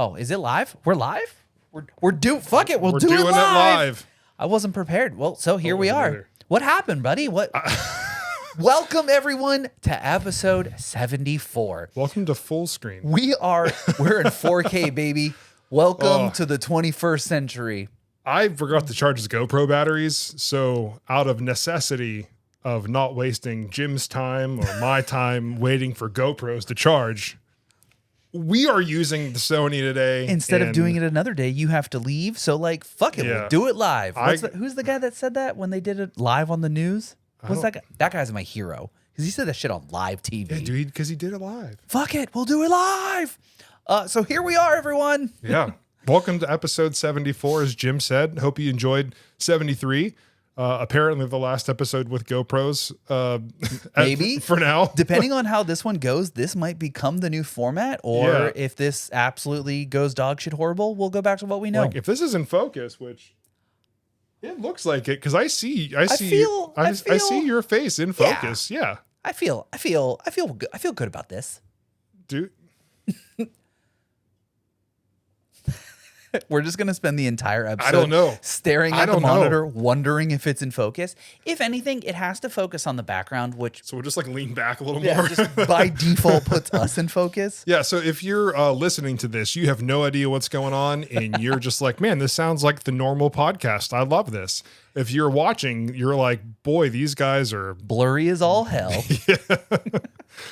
Oh, is it live? We're live? We're fuck it. We're doing it live. I wasn't prepared. Well, so here we are. Either. What happened, buddy? What? Welcome everyone to episode 74. Welcome to full screen. We're in 4K, baby. Welcome to the 21st century. I forgot to charge his GoPro batteries, so out of necessity of not wasting Jim's time or my time waiting for GoPros to charge, we are using the Sony today. Instead of doing it another day, you have to leave. So, like, fuck it, we'll do it live. Who's the guy that said that when they did it live on the news? What's that guy? That guy's my hero because he said that shit on live TV. Yeah, dude, because he did it live. Fuck it, we'll do it live. So here we are, everyone. Yeah. Welcome to episode 74, as Jim said. Hope you enjoyed 73. Apparently the last episode with GoPros. Maybe. For now. Depending on how this one goes, this might become the new format. Or if this absolutely goes dog shit horrible, we'll go back to what we know. Like if this is in focus, which it looks like it, because I see your face in focus. Yeah. I feel good about this. Dude. We're just going to spend the entire episode I don't know. staring at the monitor, wondering if it's in focus. If anything, it has to focus on the background, which... So we'll just like lean back a little more. Just by default puts us in focus. Yeah, so if you're listening to this, you have no idea what's going on, and you're just like, man, this sounds like the normal podcast. I love this. If you're watching, you're like, boy, these guys are... blurry as all hell.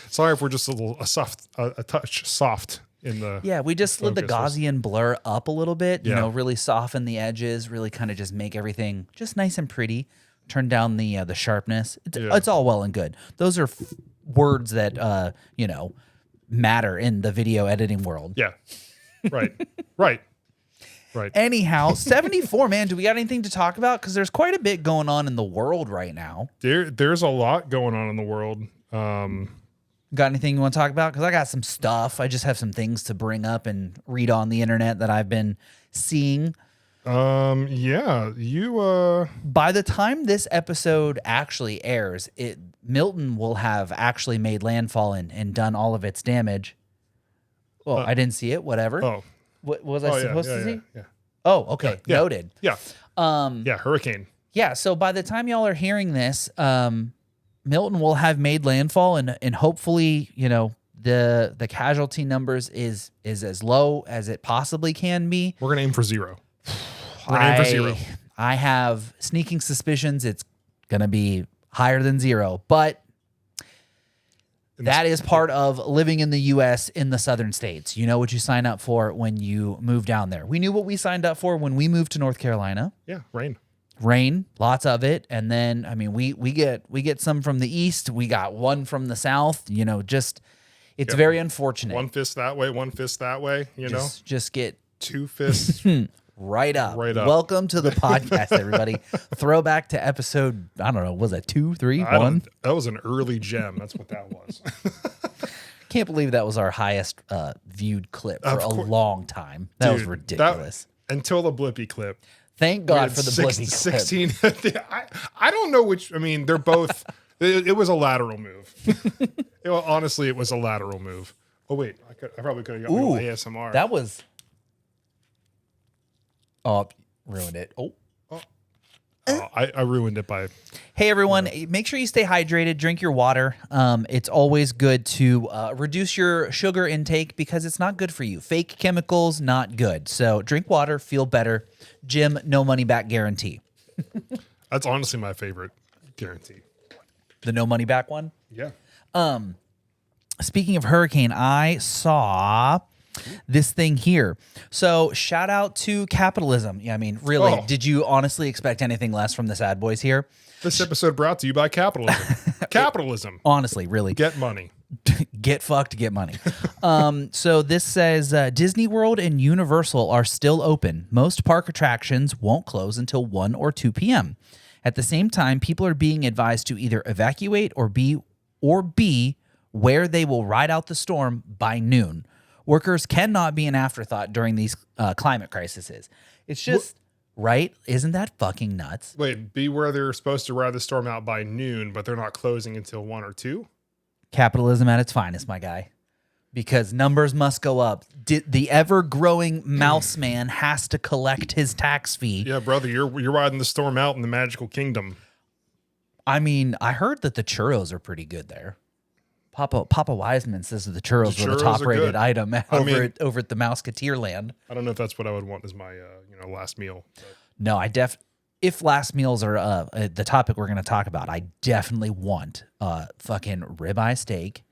Sorry if we're just a touch soft. We just slid the Gaussian blur up a little bit, really soften the edges, really kind of just make everything just nice and pretty. Turn down the sharpness. It's all well and good. Those are words that matter in the video editing world. Yeah. Right. Anyhow, 74, man, do we got anything to talk about? Because there's quite a bit going on in the world right now. There's a lot going on in the world. Got anything you want to talk about? Because I got some stuff. I just have some things to bring up and read on the internet that I've been seeing. By the time this episode actually airs, Milton will have actually made landfall and done all of its damage. Well, I didn't see it. Whatever. Oh, what was I supposed to see? Yeah. Oh, okay. Yeah. Noted. Yeah. Hurricane. Yeah. So by the time y'all are hearing this, Milton will have made landfall, and hopefully, the casualty numbers is as low as it possibly can be. We're gonna aim for zero. I have sneaking suspicions it's gonna be higher than zero, but that is part of living in the U.S. in the southern states. You know what you sign up for when you move down there. We knew what we signed up for when we moved to North Carolina. Yeah, Rain, lots of it, and then we get some from the east. We got one from the south. It's very unfortunate. One fist that way, one fist that way. Just get two fists right up. Welcome to the podcast, everybody. Throwback to episode, I don't know, was it 2, 3, 1? That was an early gem. That's what that was. Can't believe that was our highest viewed clip for a long time. That was ridiculous. Until the Blippy clip. Thank God for the Blippy 16. I don't know which. I mean, they're both. It was a lateral move. Honestly, it was a lateral move. Oh wait, I probably could have got ASMR. That was. Oh, ruined it. I ruined it by. Hey everyone, make sure you stay hydrated. Drink your water. It's always good to reduce your sugar intake because it's not good for you. Fake chemicals, not good. So drink water, feel better. Jim, no money back guarantee. That's honestly my favorite guarantee. The no money back one? Yeah. Speaking of hurricane, I saw this thing here. So shout out to capitalism. Yeah, I mean, really, did you honestly expect anything less from the sad boys here? This episode brought to you by capitalism. Capitalism. Honestly, really. Get money. Get fucked, get money. So this says Disney World and Universal are still open. Most park attractions won't close until 1 or 2 p.m. At the same time, people are being advised to either evacuate or be where they will ride out the storm by noon. Workers cannot be an afterthought during these climate crises. It's just... Right? Isn't that fucking nuts? Wait, be where they're supposed to ride the storm out by noon, but they're not closing until 1 or 2? Capitalism at its finest, my guy. because numbers must go up. The ever-growing mouse man has to collect his tax fee. Yeah, brother, you're riding the storm out in the magical kingdom. I mean, I heard that the churros are pretty good there. Papa Wiseman says that the churros were the top-rated item over at the Mouseketeer land. I don't know if that's what I would want as my last meal. But. No, if last meals are the topic we're going to talk about, I definitely want fucking ribeye steak,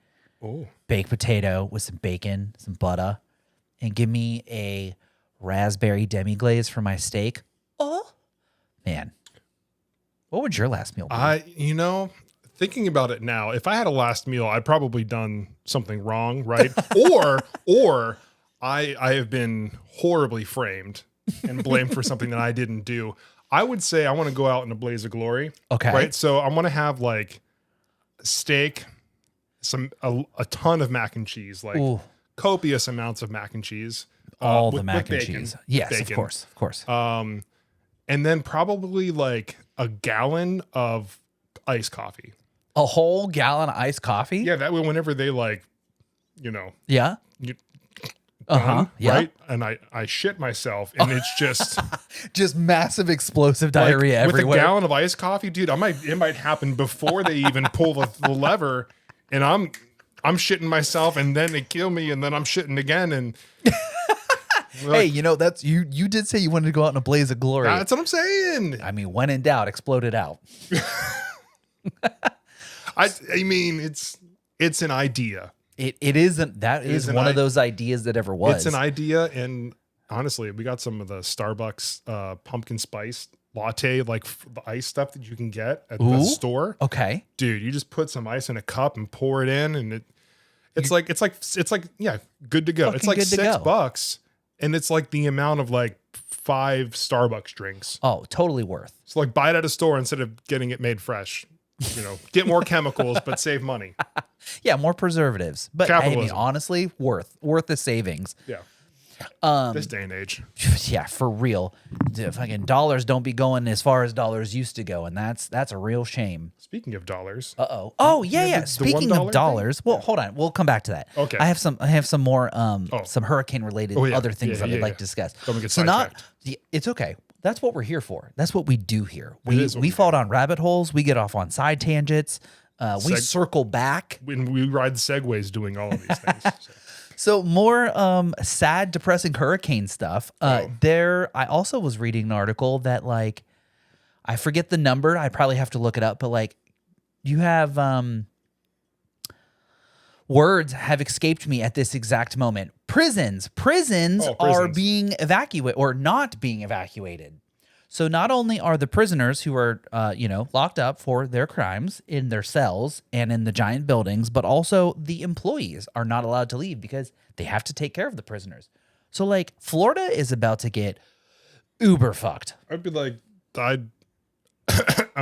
baked potato with some bacon, some butter, and give me a raspberry demi-glaze for my steak. Oh, man. What would your last meal be? Thinking about it now, if I had a last meal, I'd probably done something wrong, right? or I have been horribly framed and blamed for something that I didn't do. I would say I want to go out in a blaze of glory. Okay. Right. So I'm going to have like steak, a ton of mac and cheese, like copious amounts of mac and cheese. All the mac and cheese. Yes, bacon. Of course. And then probably like a gallon of iced coffee. A whole gallon of iced coffee? Yeah, that way whenever they Yeah. Yeah. Right? And I shit myself and it's just just massive explosive diarrhea everywhere. With a gallon of iced coffee, dude, it might happen before they even pull the lever, and I'm shitting myself, and then they kill me, and then I'm shitting again, and hey, that's you did say you wanted to go out in a blaze of glory. That's what I'm saying. I mean, when in doubt, explode it out. I mean, it's an idea. It isn't. That is one of those ideas that ever was. It's an idea, and honestly, we got some of the Starbucks pumpkin spice latte, like the ice stuff that you can get at the store. Okay, dude, you just put some ice in a cup and pour it in, and it's like yeah, good to go. It's like $6, and it's like the amount of like 5 Starbucks drinks. Oh, totally worth. So like buy it at a store instead of getting it made fresh. Get more chemicals, but save money. Yeah, more preservatives. But I mean, honestly, worth the savings. Yeah. This day and age. Yeah, for real. The fucking dollars don't be going as far as dollars used to go, and that's a real shame. Speaking of dollars. Uh-oh. Oh, yeah. Speaking of dollars. Well, hold on. We'll come back to that. Okay. I have some more some hurricane related other things that I'd like to discuss. Don't get sidetracked. It's okay. That's what we're here for. That's what we do here. We fall down rabbit holes. We get off on side tangents. We circle back. When we ride the segways doing all of these things. So more sad, depressing hurricane stuff. I also was reading an article that like, I forget the number. I probably have to look it up. But like, you have words have escaped me at this exact moment. Prisons are being evacuated or not being evacuated. So not only are the prisoners who are, locked up for their crimes in their cells and in the giant buildings, but also the employees are not allowed to leave because they have to take care of the prisoners. So like Florida is about to get uber fucked. I'd be like, I'm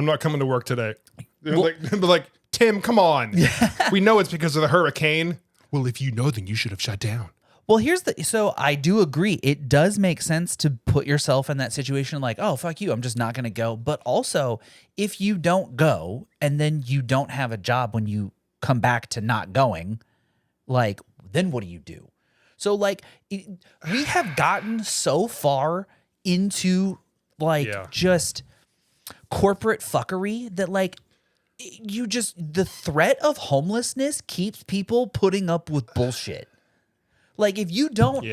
not coming to work today. They'd be like, Tim, come on. We know it's because of the hurricane. Well, if you know, then you should have shut down. Well, so I do agree. It does make sense to put yourself in that situation like, oh, fuck you, I'm just not going to go. But also, if you don't go and then you don't have a job when you come back to not going, like, then what do you do? So like, we have gotten so far into like just corporate fuckery that like, the threat of homelessness keeps people putting up with bullshit. Like if you don't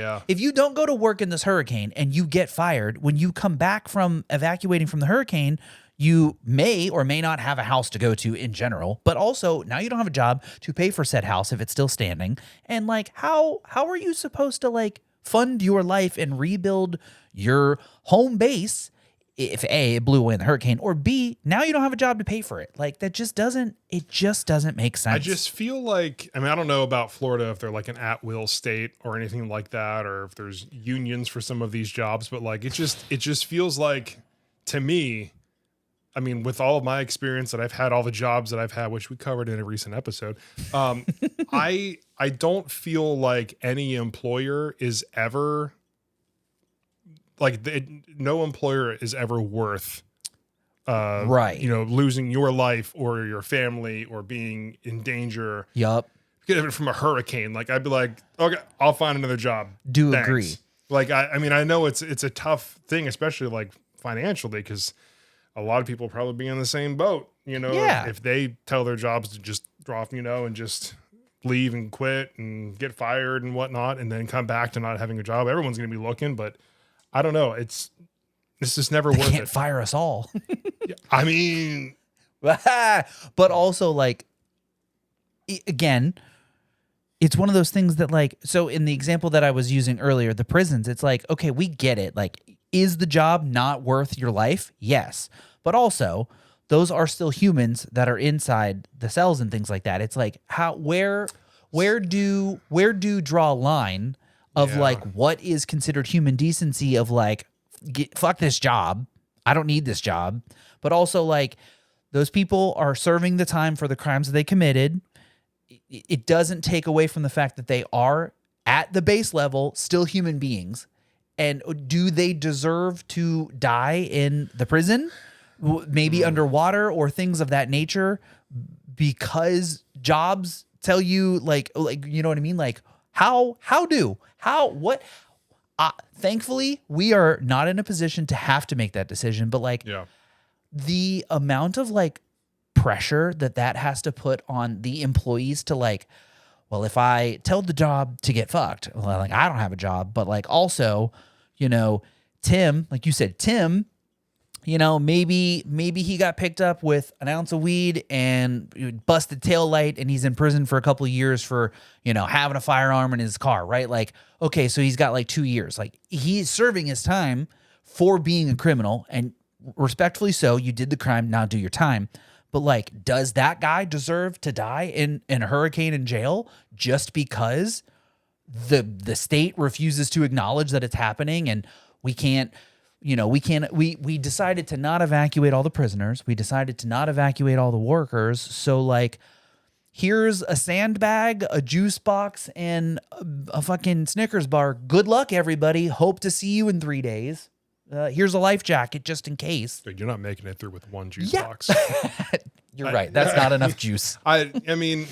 go to work in this hurricane and you get fired, when you come back from evacuating from the hurricane, you may or may not have a house to go to in general, but also now you don't have a job to pay for said house if it's still standing. And like, how are you supposed to like fund your life and rebuild your home base if A, it blew away in the hurricane, or B, now you don't have a job to pay for it? Like it just doesn't make sense. I just feel like, I don't know about Florida, if they're like an at-will state or anything like that, or if there's unions for some of these jobs, but like, it just feels like, to me, with all of my experience that I've had, all the jobs that I've had, which we covered in a recent episode, I don't feel like any employer is ever no employer is ever worth, losing your life or your family or being in danger. Yup. get it from a hurricane, like I'd be like, okay, I'll find another job. Do Thanks. agree. Like, I mean, I know it's a tough thing, especially like financially, because a lot of people probably be in the same boat, Yeah. if they tell their jobs to just drop, and just leave and quit and get fired and whatnot, and then come back to not having a job. Everyone's going to be looking, but I don't know. It's just never worth Can't it. fire us all. I mean, but also like, again, it's one of those things that like, so in the example that I was using earlier, the prisons, it's like, okay, we get it. Like, is the job not worth your life? Yes. But also, those are still humans that are inside the cells and things like that. It's like, where do draw a line of like what is considered human decency of like, fuck this job, I don't need this job, but also like those people are serving the time for the crimes that they committed. It doesn't take away from the fact that they are at the base level still human beings. And do they deserve to die in the prison? Maybe underwater or things of that nature, because jobs tell you like, you know what I mean? Like thankfully we are not in a position to have to make that decision, but like the amount of like pressure that has to put on the employees to like, well, if I tell the job to get fucked, well, like I don't have a job, but like also, Tim, like you said, Tim, maybe he got picked up with an ounce of weed and busted tail light, and he's in prison for a couple of years for, having a firearm in his car, right? Like, okay, so he's got like 2 years. Like, he's serving his time for being a criminal, and respectfully so, you did the crime, now do your time. But like, does that guy deserve to die in a hurricane in jail just because the state refuses to acknowledge that it's happening? And we can't, we decided to not evacuate all the prisoners. We decided to not evacuate all the workers. So like, here's a sandbag, a juice box, and a fucking Snickers bar. Good luck, everybody. Hope to see you in 3 days. Here's a life jacket just in case. Dude, you're not making it through with one juice box. You're right. That's not enough juice. I mean,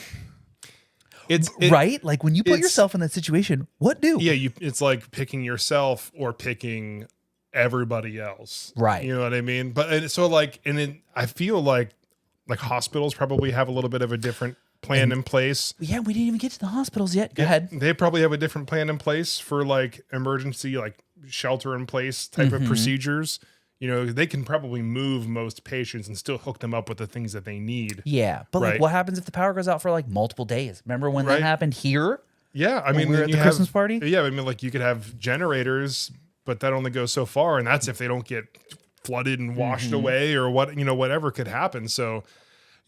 it's right. Like when you put yourself in that situation, what do? Yeah, it's like picking yourself or picking everybody else. Right. You know what I mean? But I feel like hospitals probably have a little bit of a different plan in place. Yeah, we didn't even get to the hospitals yet. Go ahead. They probably have a different plan in place for like emergency, like shelter in place type of procedures. They can probably move most patients and still hook them up with the things that they need. Yeah. But like, what happens if the power goes out for like multiple days? Remember when that happened here? Yeah. I mean, we were at the Christmas party? Yeah. I mean, like you could have generators, but that only goes so far. And that's if they don't get flooded and washed away or whatever could happen. So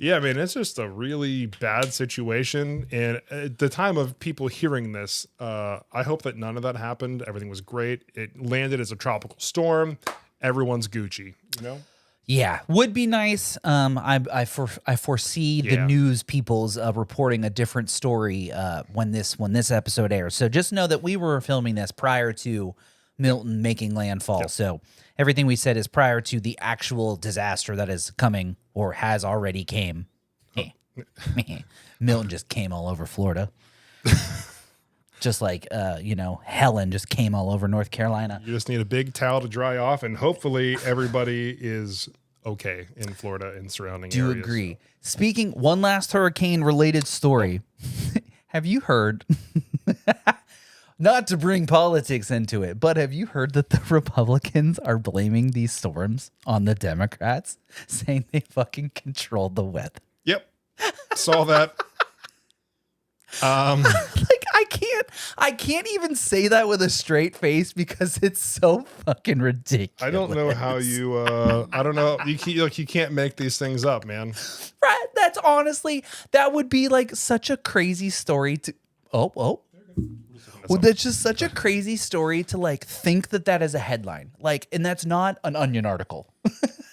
yeah, I mean, it's just a really bad situation. And at the time of people hearing this, I hope that none of that happened. Everything was great. It landed as a tropical storm. Everyone's Gucci, Yeah, would be nice. I foresee the news people's reporting a different story when this episode airs. So just know that we were filming this prior to Milton making landfall. Yep. So everything we said is prior to the actual disaster that is coming or has already came. Milton just came all over Florida. Just like, Helen just came all over North Carolina. You just need a big towel to dry off, and hopefully everybody is okay in Florida and surrounding areas. Do agree. Speaking, one last hurricane-related story. Have you heard, not to bring politics into it, but have you heard that the Republicans are blaming these storms on the Democrats, saying they fucking controlled the weather? Yep. Saw that. Like I can't even say that with a straight face because it's so fucking ridiculous. I don't know how you I don't know, you can't make these things up, man. Right, that's honestly, that would be like such a crazy story to well, that's just such a crazy story to like think that is a headline. Like, and that's not an Onion article.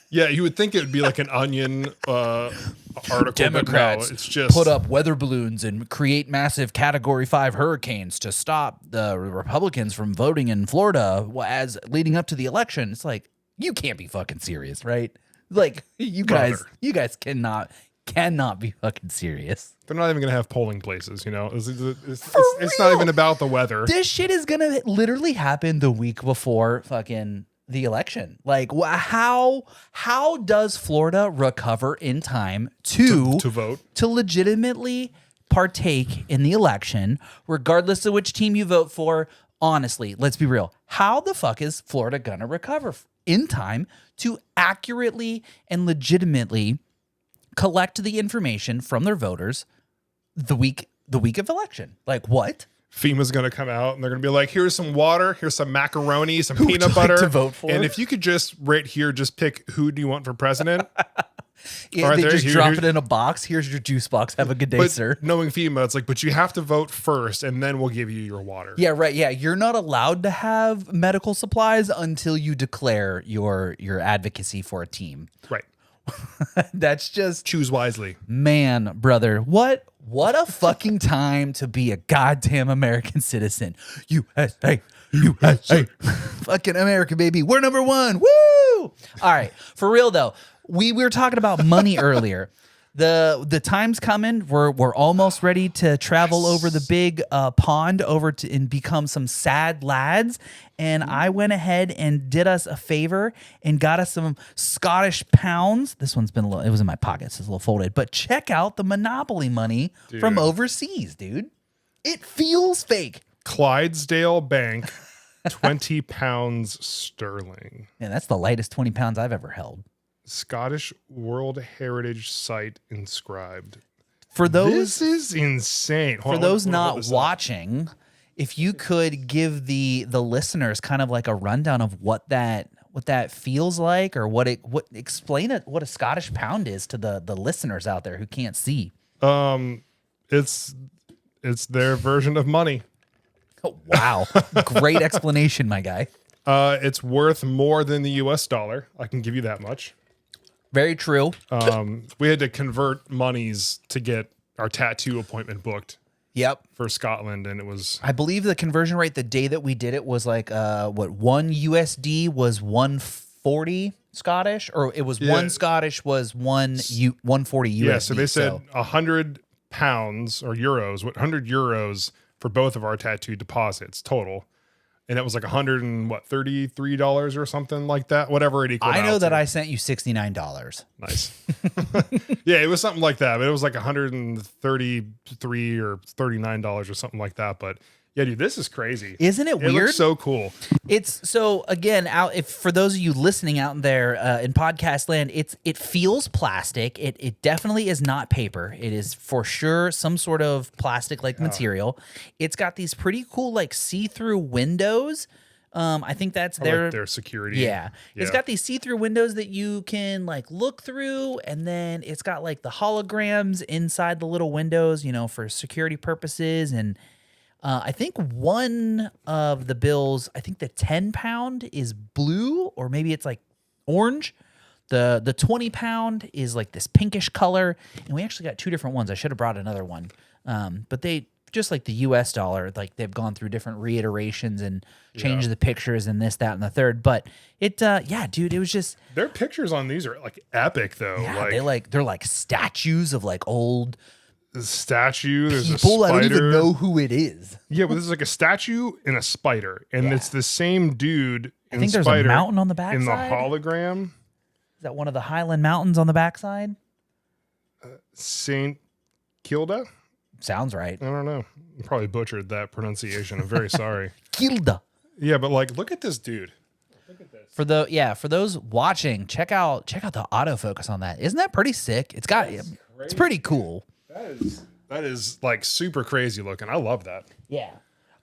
Yeah, you would think it would be like an Onion article. Democrats no, it's just put up weather balloons and create massive Category 5 hurricanes to stop the Republicans from voting in Florida as leading up to the election. It's like, you can't be fucking serious, right? Like, you guys cannot. cannot be fucking serious. They're not even going to have polling places, you know? It's not even about the weather. This shit is going to literally happen the week before fucking the election. Like, how does Florida recover in time to vote? To legitimately partake in the election, regardless of which team you vote for? Honestly, let's be real. How the fuck is Florida going to recover in time to accurately and legitimately collect the information from their voters the week of election? Like, what? FEMA's going to come out and they're going to be like, here's some water, here's some macaroni, some peanut butter to vote for? And if you could just right here, just pick who do you want for president? Yeah, they just drop it in a box. Here's your juice box. Have a good day, sir. Knowing FEMA, it's like, but you have to vote first and then we'll give you your water. Yeah, right. Yeah, you're not allowed to have medical supplies until you declare your advocacy for a team. Right. That's just, choose wisely. Man, brother, what a fucking time to be a goddamn American citizen. USA, USA. Fucking America, baby. We're number one. Woo! All right. For real though, we were talking about money earlier. The time's coming. We're almost ready to travel over the big pond over to and become some sad lads. And I went ahead and did us a favor and got us some Scottish pounds. This one's been it was in my pockets. It's a little folded. But check out the Monopoly money from overseas, dude. It feels fake. Clydesdale Bank, 20 pounds sterling. Man, that's the lightest 20 pounds I've ever held. Scottish World Heritage Site inscribed. For those, this is insane. For those not watching, if you could give the listeners kind of like a rundown of what that feels like, or explain it, what a Scottish pound is to the listeners out there who can't see. It's their version of money. Oh, wow, great explanation, my guy. It's worth more than the US dollar. I can give you that much. Very true. We had to convert monies to get our tattoo appointment booked. Yep. For Scotland, and it was, I believe the conversion rate the day that we did it was like one USD was 140 Scottish, or it was one Scottish was 140 USD. Yeah, so they said 100 pounds or euros, 100 euros for both of our tattoo deposits total. And it was like $133 or something like that, whatever it equaled. I know that I sent you $69. Nice. Yeah, it was something like that. But it was like $133 or $39 or something like that. But yeah, dude, this is crazy. Isn't it weird? It looks so cool. It's so again, if for those of you listening out there in podcast land, it feels plastic. It definitely is not paper. It is for sure some sort of plastic like material. It's got these pretty cool like see-through windows. I think that's their security. Yeah. It's got these see-through windows that you can like look through, and then it's got like the holograms inside the little windows, you know, for security purposes. And I think one of the bills, I think the 10 pound is blue, or maybe it's like orange. The 20 pound is like this pinkish color, and we actually got two different ones. I should have brought another one. But they, just like the US dollar, like they've gone through different reiterations and changed the pictures and this, that, and the third. But it, yeah, dude, it was just, their pictures on these are like epic though. Yeah, they're like statues of like old statue. There's people. a spider. I don't even know who it is. Yeah, but this is like a statue and a spider, and it's the same dude. I think there's a mountain on the backside in the hologram. Is that one of the Highland Mountains on the backside? Saint Kilda. Sounds right. I don't know. You probably butchered that pronunciation. I'm very sorry. Kilda. Yeah, but like, look at this dude. Look at this. For those watching, check out the autofocus on that. Isn't that pretty sick? It's pretty cool. That is like super crazy looking. I love that. Yeah.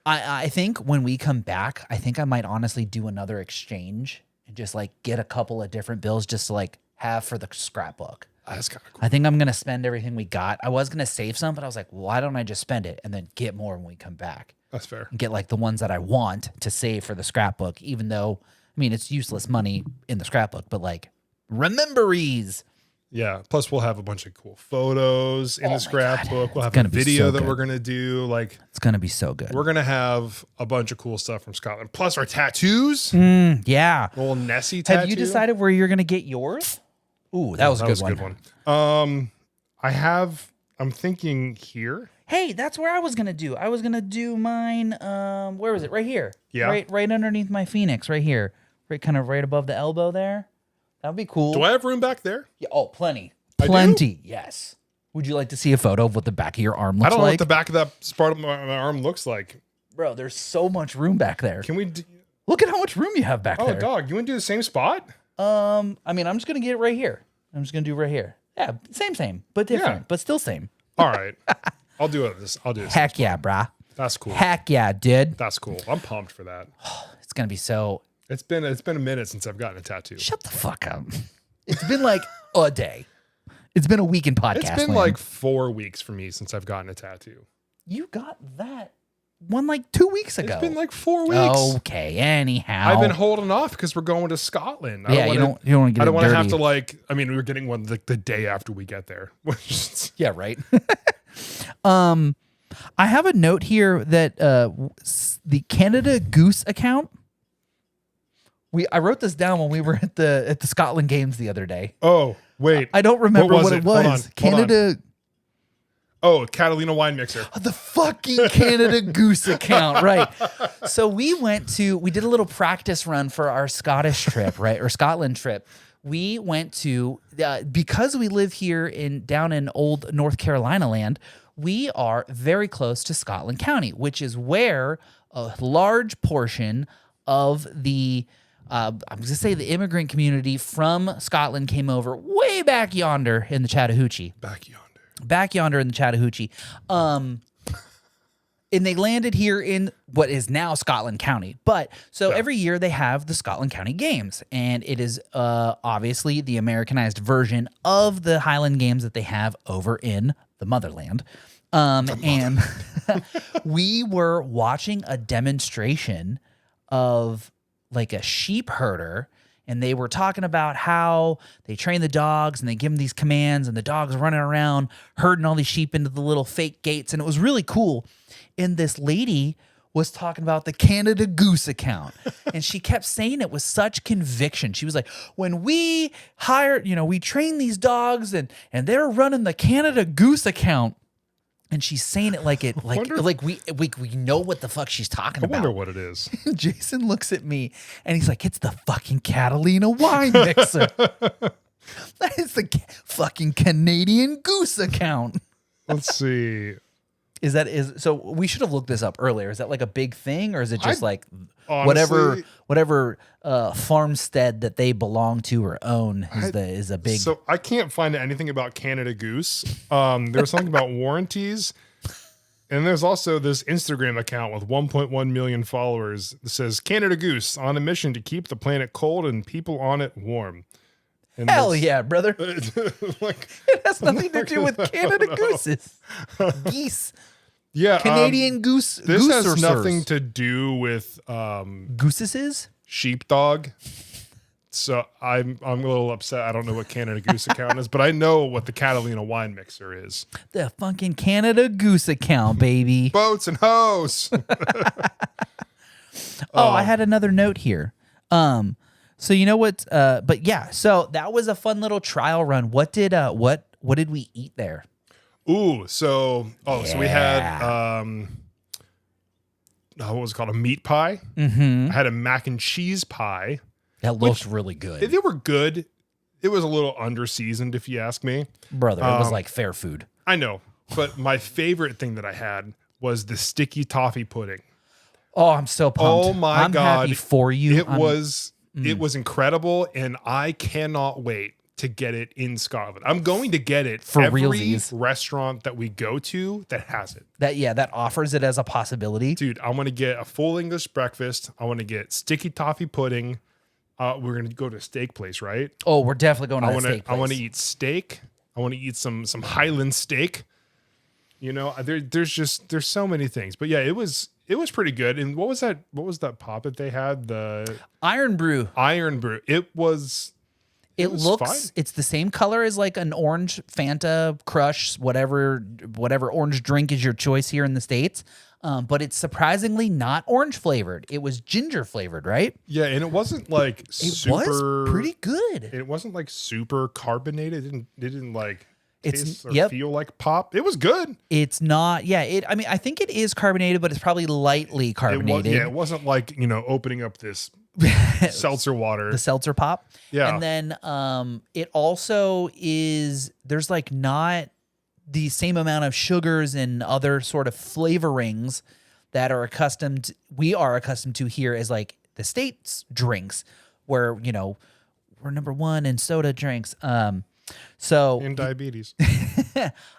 I think when we come back, I think I might honestly do another exchange and just like get a couple of different bills just to like have for the scrapbook. That's kind of cool. I think I'm going to spend everything we got. I was going to save some, but I was like, why don't I just spend it and then get more when we come back? That's fair. And get like the ones that I want to save for the scrapbook, even though, I mean, it's useless money in the scrapbook, but like rememberies. Yeah. Plus, we'll have a bunch of cool photos in the scrapbook. We'll have a video that we're going to do. Like, it's going to be so good. We're going to have a bunch of cool stuff from Scotland. Plus, our tattoos. Yeah. Little Nessie tattoo. Have you decided where you're going to get yours? Ooh, that was a good one. I'm thinking here. Hey, that's where I was gonna do. I was gonna do mine. Where was it? Right here. Yeah. Right underneath my Phoenix. Right here. Kind of right above the elbow there. That would be cool. Do I have room back there? Yeah. Oh, plenty. I do? Plenty. Yes. Would you like to see a photo of what the back of your arm looks I don't know like? what the back of that part of my arm looks like. Bro, there's so much room back there. Can we? Look at how much room you have back there. Oh, dog, you want to do the same spot? I mean, I'm just gonna get it right here. I'm just gonna do right here. Yeah, same, but different, Yeah. but still same. All right, I'll do it. I'll do this. Heck yeah, brah. That's cool. Heck yeah, dude. That's cool. I'm pumped for that. It's gonna be so. It's been a minute since I've gotten a tattoo. Shut the fuck up. It's been like a day. It's been a week in podcast. It's been land. like 4 weeks for me since I've gotten a tattoo. You got that one like 2 weeks ago. It's been like 4 weeks. Okay, anyhow. I've been holding off because we're going to Scotland. Yeah, you don't want to get I don't want to have to like. I mean, we were getting one like the day after we get there. Yeah, right. I have a note here that the Canada Goose account. I wrote this down when we were at the Scotland Games the other day. Oh wait, I don't remember what it was. Hold on. Canada. Oh, Catalina wine mixer. The fucking Canada Goose account, right? So we did a little practice run for our Scottish trip, right, or Scotland trip. We went to because we live here down in old North Carolina land. We are very close to Scotland County, which is where a large portion of the I'm going to say the immigrant community from Scotland came over way back yonder in the Chattahoochee. Back yonder in the Chattahoochee. And they landed here in what is now Scotland County. But so every year they have the Scotland County Games, and it is obviously the Americanized version of the Highland Games that they have over in the motherland. And we were watching a demonstration of like a sheep herder, and they were talking about how they train the dogs and they give them these commands, and the dogs running around herding all these sheep into the little fake gates, and it was really cool. And this lady was talking about the Canada Goose account, and she kept saying it with such conviction. She was like, when we hired, we train these dogs and they're running the Canada Goose account. And she's saying it like we know what the fuck she's talking about. I wonder what it is. Jason looks at me and he's like, it's the fucking Catalina wine mixer. That is the fucking Canadian Goose account. Let's see. So we should have looked this up earlier. Is that like a big thing, or is it just honestly, whatever farmstead that they belong to or own is a big? So I can't find anything about Canada Goose. There's something about warranties, and there's also this Instagram account with 1.1 million followers that says Canada Goose on a mission to keep the planet cold and people on it warm. And hell yeah, brother! Like, it has nothing to do with Canada Gooses, geese. Yeah, Canadian goose. This has goose nothing to do with gooses. Sheepdog. So I'm a little upset. I don't know what Canada Goose account is, but I know what the Catalina wine mixer is. The fucking Canada Goose account, baby. Boats and hoes. I had another note here. So you know what? But yeah. So that was a fun little trial run. What did we eat there? Ooh, so we had what was it called? A meat pie. Mm-hmm. I had a mac and cheese pie. That looked really good. They were good. It was a little under seasoned, if you ask me. Brother, it was like fair food. I know. But my favorite thing that I had was the sticky toffee pudding. Oh, I'm so pumped. Oh my God. I'm happy for you. It was incredible, and I cannot wait to get it in Scotland. I'm going to get it for every realsies. Restaurant that we go to that has it. That offers it as a possibility. Dude, I want to get a full English breakfast. I want to get sticky toffee pudding. We're going to go to a steak place, right? Oh, we're definitely going to a steak place. I want to eat steak. I want to eat some Highland steak. There's so many things. But yeah, it was pretty good. And what was that pop that they had? The Iron Brew. It's the same color as like an orange Fanta Crush, whatever orange drink is your choice here in the States. But it's surprisingly not orange flavored. It was ginger flavored, right? Yeah, and it wasn't like it was pretty good. It wasn't like super carbonated. It didn't like. taste or feel like pop. It was good. It's not. Yeah. I mean, I think it is carbonated, but it's probably lightly carbonated. It wasn't like, opening up this seltzer water. The seltzer pop. Yeah. And then it also is, there's like not the same amount of sugars and other sort of flavorings that we are accustomed to here as like the States drinks, where, we're number one in soda drinks. So in diabetes.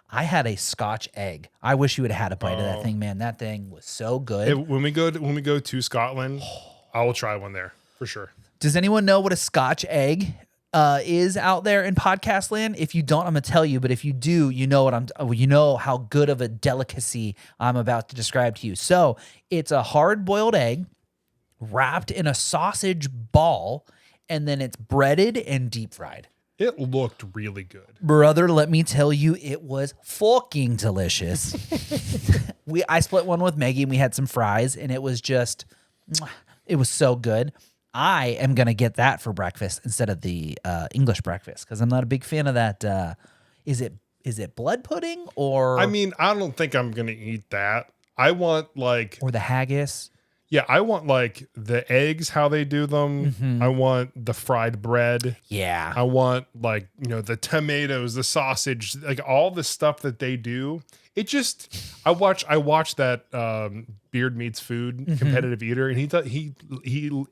I had a Scotch egg. I wish you would have had a bite of that thing, man. That thing was so good. When we go to Scotland, I will try one there for sure. Does anyone know what a Scotch egg is out there in podcast land? If you don't, I'm gonna tell you. But if you do, you know how good of a delicacy I'm about to describe to you. So it's a hard-boiled egg wrapped in a sausage ball, and then it's breaded and deep fried. It looked really good. Brother, let me tell you, it was fucking delicious. I split one with Maggie and we had some fries, and it was so good. I am going to get that for breakfast instead of the English breakfast, because I'm not a big fan of that. Is it blood pudding or? I mean, I don't think I'm going to eat that. I want or the haggis. Yeah, I want like the eggs, how they do them. Mm-hmm. I want the fried bread. Yeah. I want like, the tomatoes, the sausage, like all the stuff that they do. It just, I watch that Beard Meats Food competitive eater, and he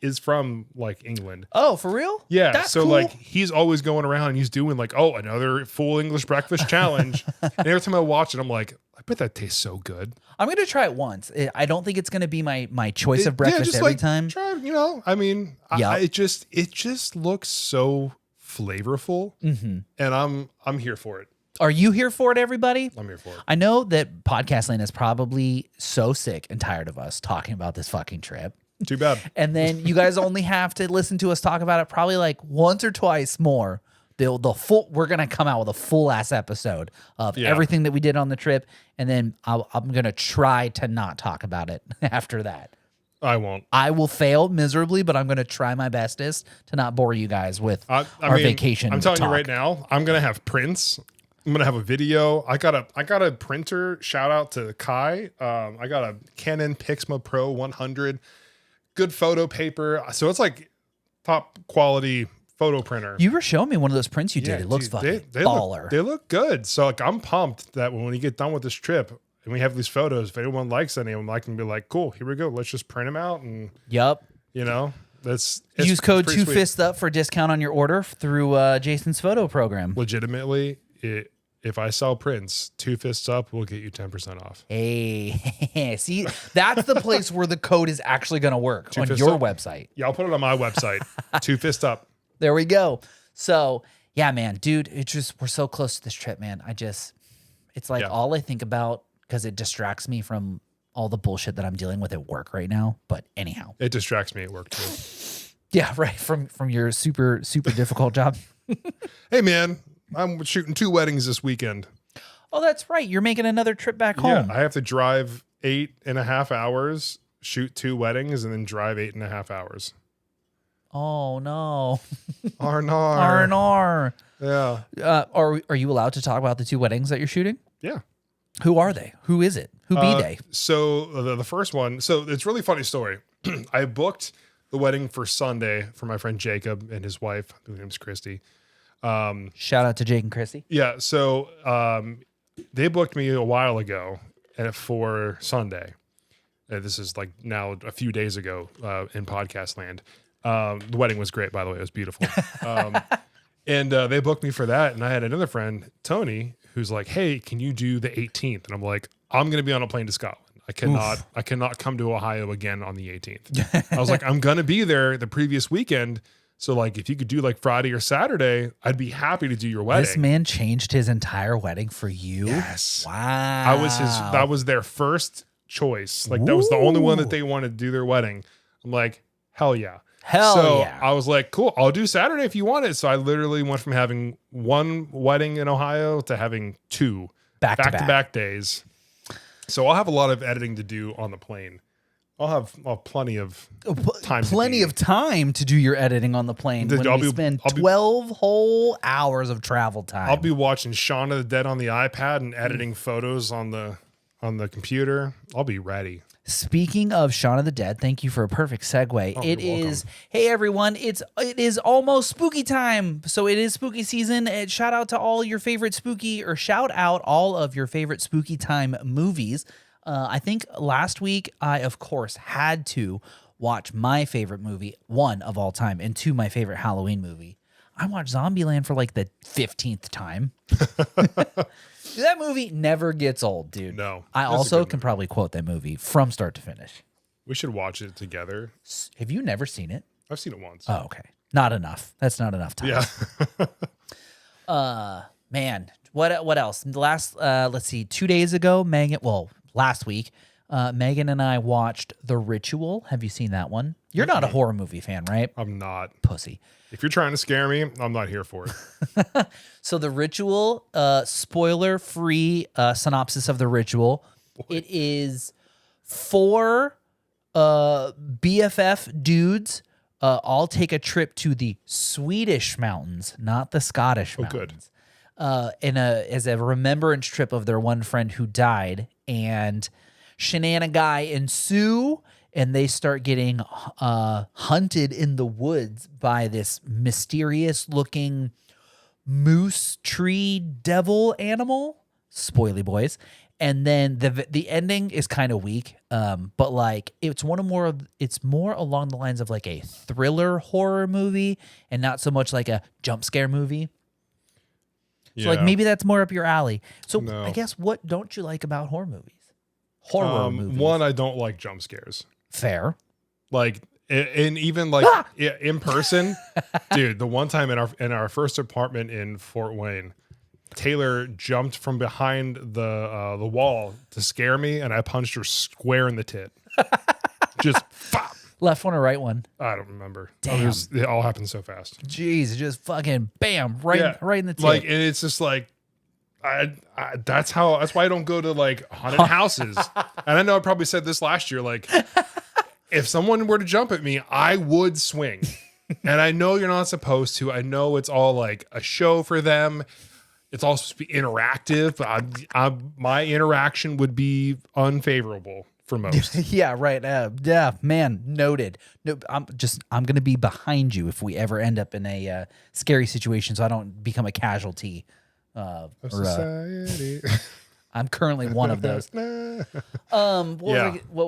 is from like England. Oh, for real? Yeah. That's so cool. like he's always going around and he's doing like, another full English breakfast challenge. And every time I watch it, I'm like, I bet that tastes so good. I'm going to try it once. I don't think it's going to be my choice of breakfast every time. Try, I mean, it just looks so flavorful, and I'm here for it. Are you here for it, everybody? I'm here for it. I know that Podcast Land is probably so sick and tired of us talking about this fucking trip. Too bad. And then you guys only have to listen to us talk about it probably like once or twice more. We're gonna come out with a full ass episode of everything that we did on the trip, and then I'm gonna try to not talk about it after that. I won't. I will fail miserably, but I'm gonna try my bestest to not bore you guys with our vacation. I'm telling talk. you right now, I'm gonna have prints. I'm gonna have a video. I got a printer. Shout out to Kai. I got a Canon Pixma Pro 100. Good photo paper. So it's like top quality photo printer. You were showing me one of those prints you did. It looks fucking baller. They look good. So like I'm pumped that when we get done with this trip and we have these photos, if anyone likes any of them, I can be like, cool, here we go. Let's just print them out and use code 2FISTUP for a discount on your order through Jason's photo program. Legitimately, if I sell prints, 2 fists up, we'll get you 10% off. Hey, see, that's the place where the code is actually going to work on your website. Yeah, I'll put it on my website. 2 fist up. There we go. So yeah, man, dude, we're so close to this trip, man. It's like all I think about, because it distracts me from all the bullshit that I'm dealing with at work right now. But anyhow, it distracts me at work too. Yeah, right. From your super, super difficult job. Hey man, I'm shooting 2 weddings this weekend. Oh, that's right. You're making another trip back home. Yeah, I have to drive 8.5 hours, shoot 2 weddings, and then drive 8.5 hours. Oh no. R&R. Yeah. Are you allowed to talk about the 2 weddings that you're shooting? Yeah. Who are they? Who is it? Who be they? So the first one, so it's a really funny story. I booked the wedding for Sunday for my friend Jacob and his wife, whose name's Christy. Shout out to Jake and Christy. Yeah. So they booked me a while ago for Sunday. This is like now a few days ago in podcast land. The wedding was great, by the way. It was beautiful. And they booked me for that. And I had another friend, Tony, who's like, hey, can you do the 18th? And I'm like, I'm going to be on a plane to Scotland. I cannot come to Ohio again on the 18th. I was like, I'm going to be there the previous weekend. So like, if you could do like Friday or Saturday, I'd be happy to do your wedding. This man changed his entire wedding for you. Yes. Wow. That was their first choice. Like that was the only one that they wanted to do their wedding. I'm like, hell yeah. So I was like, cool, I'll do Saturday if you want it. So I literally went from having 1 wedding in Ohio to having 2 back-to-back days. So I'll have a lot of editing to do on the plane. I'll have plenty of time. Plenty of time to do your editing on the plane. Dude, When we spend 12 whole hours of travel time. I'll be watching Shaun of the Dead on the iPad and editing photos on the computer. I'll be ready. Speaking of Shaun of the Dead, thank you for a perfect segue. You're welcome. Hey everyone, it is almost spooky time. So it is spooky season. And shout out all of your favorite spooky time movies. I think last week I of course had to watch my favorite movie, one of all time, and two, my favorite Halloween movie. I watched Zombieland for like the 15th time. That movie never gets old, dude. No. I also can probably quote that movie from start to finish. We should watch it together. Have you never seen it? I've seen it once. Oh, okay. Not enough. That's not enough time. Yeah. Man, what else? Let's see, 2 days ago, last week, Megan and I watched The Ritual. Have you seen that one? You're not a horror movie fan, right? I'm not. Pussy. If you're trying to scare me, I'm not here for it. So The Ritual, spoiler-free synopsis of The Ritual. Boy. It is 4 BFF dudes all take a trip to the Swedish mountains, not the Scottish mountains. Good. As a remembrance trip of their one friend who died, and shenanigans ensue, and they start getting hunted in the woods by this mysterious-looking moose tree devil animal. Spoily boys. And then the ending is kind of weak, but like it's more along the lines of like a thriller horror movie, and not so much like a jump scare movie. So like maybe that's more up your alley. So no. I guess what don't you like about horror movies? One, I don't like jump scares. Fair. Like, and even like in person, dude, the one time in our first apartment in Fort Wayne, Taylor jumped from behind the wall to scare me, and I punched her square in the tit. Just pop. Left one or right one? I don't remember. Damn. It all happened so fast. Jeez, just fucking bam, right in the tit. Like, and it's just like, that's why I don't go to like haunted houses. And I know I probably said this last year. Like, if someone were to jump at me, I would swing. And I know you're not supposed to. I know it's all like a show for them. It's all supposed to be interactive, but my interaction would be unfavorable for most. Yeah, right. Yeah, man, noted. No, I'm gonna be behind you if we ever end up in a scary situation, so I don't become a casualty. Society. I'm currently one of those. What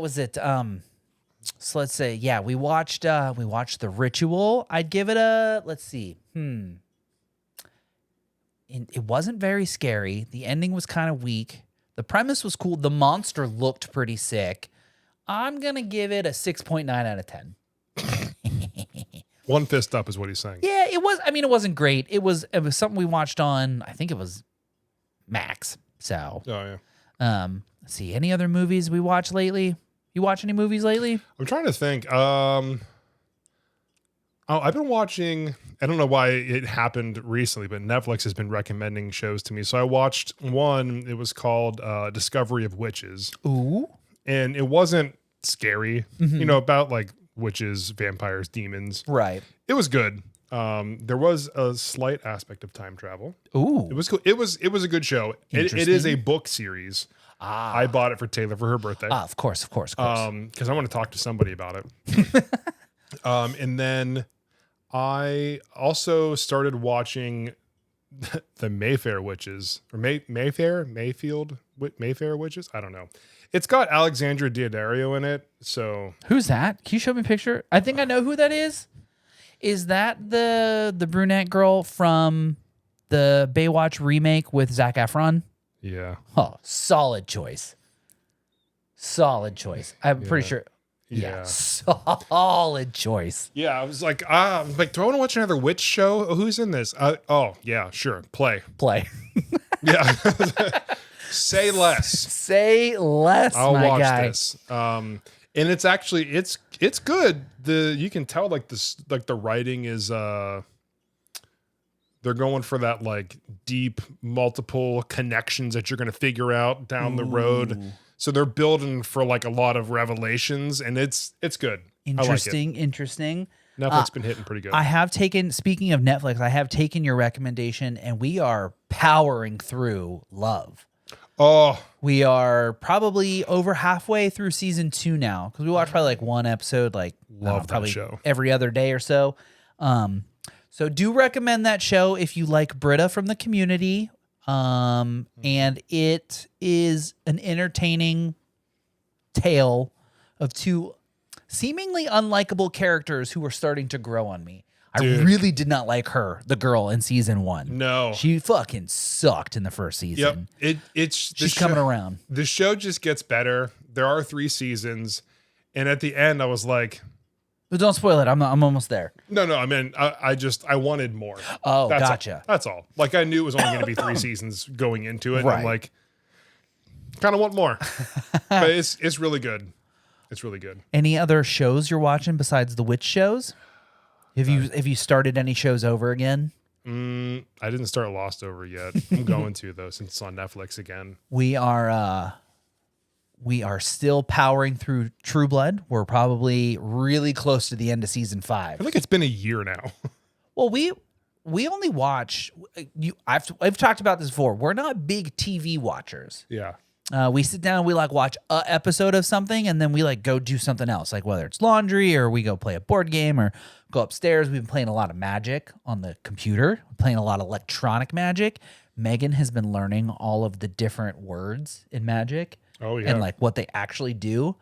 was it? So let's say, we watched The Ritual. I'd give it a, let's see. It wasn't very scary. The ending was kind of weak. The premise was cool. The monster looked pretty sick. I'm going to give it a 6.9 out of 10. One fist up is what he's saying. Yeah, it was. I mean, it wasn't great. It was something we watched on, I think it was Max. So, let's see. Any other movies we watched lately? You watch any movies lately? I'm trying to think. I've been watching, I don't know why it happened recently, but Netflix has been recommending shows to me. So I watched one, it was called Discovery of Witches. Ooh. And it wasn't scary, about like witches, vampires, demons. Right. It was good. There was a slight aspect of time travel. Ooh. It was cool. It was a good show. It is a book series. I bought it for Taylor for her birthday. Of course. Because I want to talk to somebody about it. And then I also started watching the Mayfair Witches or Mayfair Witches. I don't know. It's got Alexandra Daddario in it. So who's that? Can you show me a picture? I think I know who that is. Is that the brunette girl from the Baywatch remake with Zac Efron? Yeah. Oh, solid choice. I'm pretty sure. Yeah. Solid choice. Yeah, I was like, do I want to watch another witch show? Who's in this? Oh, yeah, sure. Play. Yeah. Say less. I'll watch this. And it's actually it's good. You can tell like this, like the writing is they're going for that like deep multiple connections that you're going to figure out down the road. So they're building for like a lot of revelations, and it's good. Interesting. Netflix been hitting pretty good. I have taken, speaking of Netflix, I have taken your recommendation, and we are powering through Love. Oh, We are probably over halfway through season 2 now, because we watch probably like one episode, like Love that probably show. every other day or so. So do recommend that show if you like Britta from the Community. And it is an entertaining tale of two seemingly unlikable characters who were starting to grow on me. Dude. I really did not like her, the girl in season 1. No. She fucking sucked in the first season. Yep. She's coming around. The show just gets better. There are 3 seasons, and at the end, I was like, But don't spoil it. I'm almost there. no. I mean, I wanted more. Oh, That's gotcha. All. That's all. Like, I knew it was only going to be 3 seasons going into it. Right. I'm like, kind of want more. But it's really good. It's really good. Any other shows you're watching besides the witch shows? Have you started any shows over again? I didn't start Lost over yet. I'm going to though, since it's on Netflix again. We are still powering through True Blood. We're probably really close to the end of season 5. I feel like it's been a year now. Well, we only watch I've talked about this before. We're not big TV watchers. Yeah. We sit down, we like watch a episode of something, and then we like go do something else, like whether it's laundry or we go play a board game or go upstairs. We've been playing a lot of Magic on the computer, playing a lot of electronic Magic. Megan has been learning all of the different words in Magic. Oh yeah. And like what they actually do.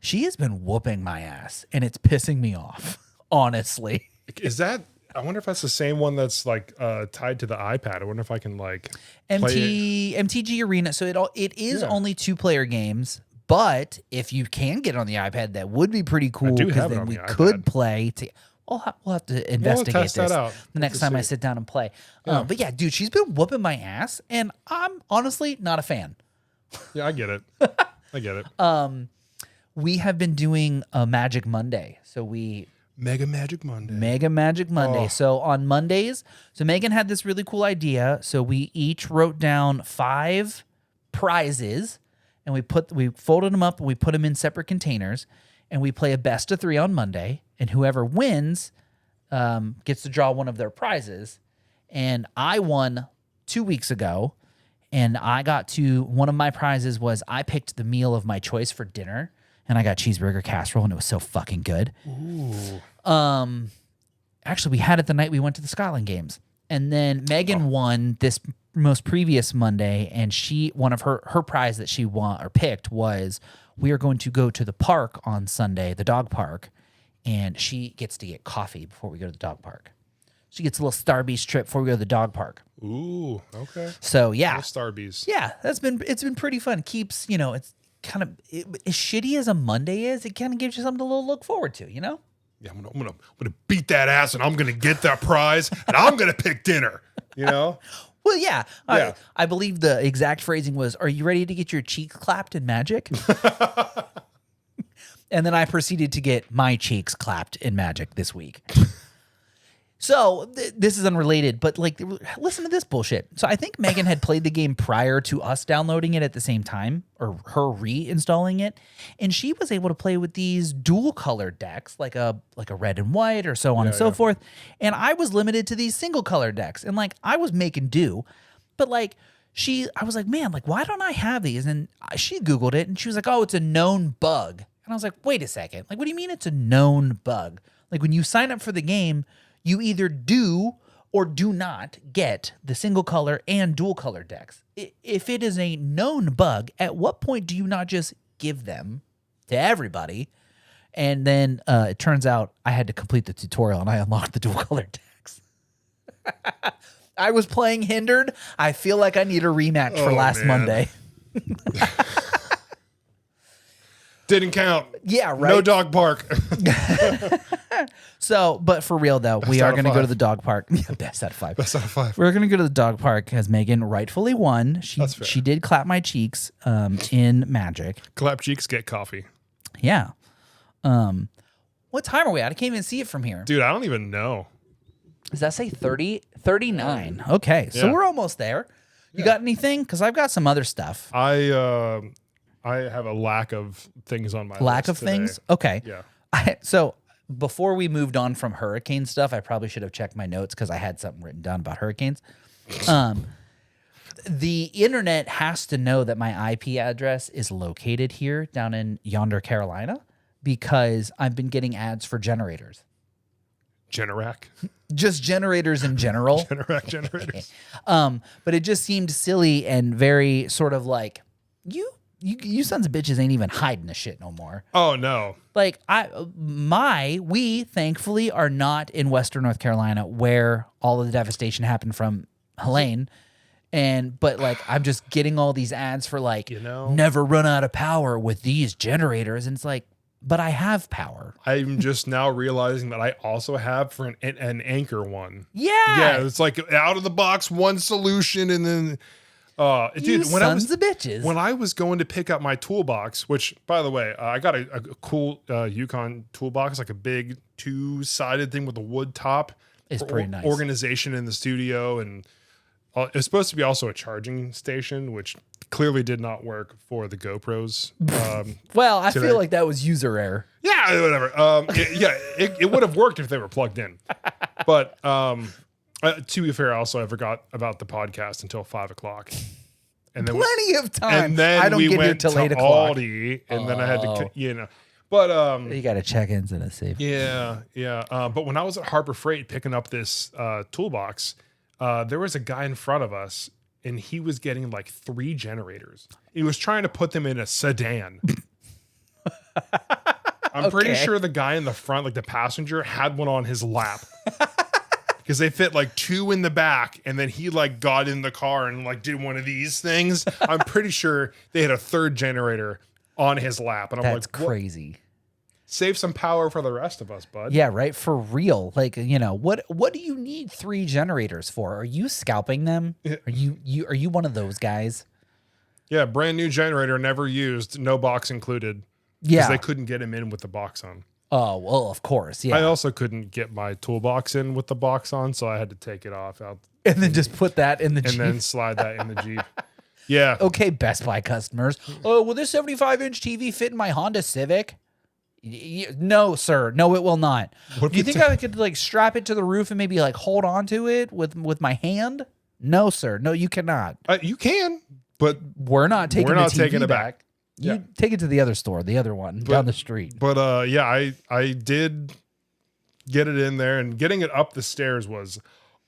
She has been whooping my ass, and it's pissing me off, honestly. Is that? I wonder if that's the same one that's like tied to the iPad. I wonder if I can like play MTG Arena. So it is only 2-player games, but if you can get it on the iPad, that would be pretty cool, do because have it then on we the could iPad. play. We'll have to investigate test that this out. the next time I sit down and play. But yeah, dude, she's been whooping my ass, and I'm honestly not a fan. Yeah, I get it. I get it. We have been doing a Magic Monday, so Mega Magic Monday. Oh. So on Mondays, so Megan had this really cool idea. So we each wrote down 5 prizes, and we folded them up and we put them in separate containers, and we play a best of 3 on Monday, and whoever wins gets to draw one of their prizes. And I won 2 weeks ago, and one of my prizes was I picked the meal of my choice for dinner. And I got cheeseburger casserole, and it was so fucking good. Ooh. Actually, we had it the night we went to the Scotland Games. And then Megan won this most previous Monday, and one of her prize that she won or picked was we are going to go to the park on Sunday, the dog park, and she gets to get coffee before we go to the dog park. She gets a little Starbucks trip before we go to the dog park. Ooh, okay. So yeah, Starbucks. Yeah, it's been pretty fun. Keeps it's kind of as shitty as a Monday is. It kind of gives you something to look forward to, Yeah, I'm gonna beat that ass, and I'm gonna get that prize, and I'm gonna pick dinner. Well, yeah. I believe the exact phrasing was, "Are you ready to get your cheeks clapped in Magic?" And then I proceeded to get my cheeks clapped in Magic this week. So this is unrelated, but like, listen to this bullshit. So I think Megan had played the game prior to us downloading it at the same time, or her reinstalling it, and she was able to play with these dual colored decks, like a red and white, or so on and so forth. And I was limited to these single colored decks, and like I was making do, but like I was like, man, like why don't I have these? And she Googled it, and she was like, oh, it's a known bug. And I was like, wait a second, like what do you mean it's a known bug? Like when you sign up for the game, you either do or do not get the single color and dual color decks. If it is a known bug, at what point do you not just give them to everybody? And then it turns out I had to complete the tutorial, and I unlocked the dual color decks. I was playing hindered. I feel like I need a rematch for last Monday. Didn't count. Yeah, right. No dog park. So, but for real though, we are going to go to the dog park. Best out of 5. Best out of 5. We're going to go to the dog park because Megan rightfully won. That's fair. She did clap my cheeks in Magic. Clap cheeks, get coffee. Yeah. What time are we at? I can't even see it from here. Dude, I don't even know. Does that say 30? 39. Okay, so we're almost there. You got anything? Because I've got some other stuff. I I have a lack of things on my Lack list of today. things? Okay. Yeah. So before we moved on from hurricane stuff, I probably should have checked my notes because I had something written down about hurricanes. The internet has to know that my IP address is located here down in yonder Carolina because I've been getting ads for generators. Generac. Just generators in general. Generac generators. But it just seemed silly and very sort of like, you sons of bitches ain't even hiding the shit no more. Oh no. Like we thankfully are not in Western North Carolina where all of the devastation happened from Helene. But like, I'm just getting all these ads for like, never run out of power with these generators. And it's like, but I have power. I'm just now realizing that I also have for an Anchor one. Yeah. Yeah. It's like out of the box, one solution. And then, dude, sons of bitches. When I was going to pick up my toolbox, which by the way, I got a cool Yukon toolbox, like a big 2-sided thing with a wood top. It's pretty nice. Organization in the studio. And it's supposed to be also a charging station, which clearly did not work for the GoPros. Well, I feel like that was user error. Yeah, whatever. It would have worked if they were plugged in. But to be fair, also I forgot about the podcast until 5 o'clock. And then plenty of time. And then I don't we get went here till to 8 o'clock. Aldi, and then I had to, But you got to check into the safe. Yeah. But when I was at Harbor Freight picking up this toolbox, there was a guy in front of us, and he was getting like 3 generators. He was trying to put them in a sedan. I'm pretty sure the guy in the front, like the passenger, had one on his lap. Because they fit like 2 in the back, and then he like got in the car and like did one of these things. I'm pretty sure they had a 3rd generator on his lap. And I'm That's like, crazy. Save some power for the rest of us, bud. Yeah, right. For real. Like, what do you need 3 generators for? Are you scalping them? Are you one of those guys? Yeah, brand new generator, never used, no box included. Yeah. Because they couldn't get him in with the box on. Oh, well, of course. Yeah. I also couldn't get my toolbox in with the box on, so I had to take it off out and then just put that in the Jeep. and then slide that in the Jeep. Yeah. Okay, Best Buy customers. Oh, will this 75-inch TV fit in my Honda Civic? No, sir. No, it will not. Do you think I could like strap it to the roof and maybe like hold on to it with my hand? No, sir. No, you cannot. You can, but we're not taking the TV taking it back. You take it to the other store, the other one down the street. But I did get it in there, and getting it up the stairs was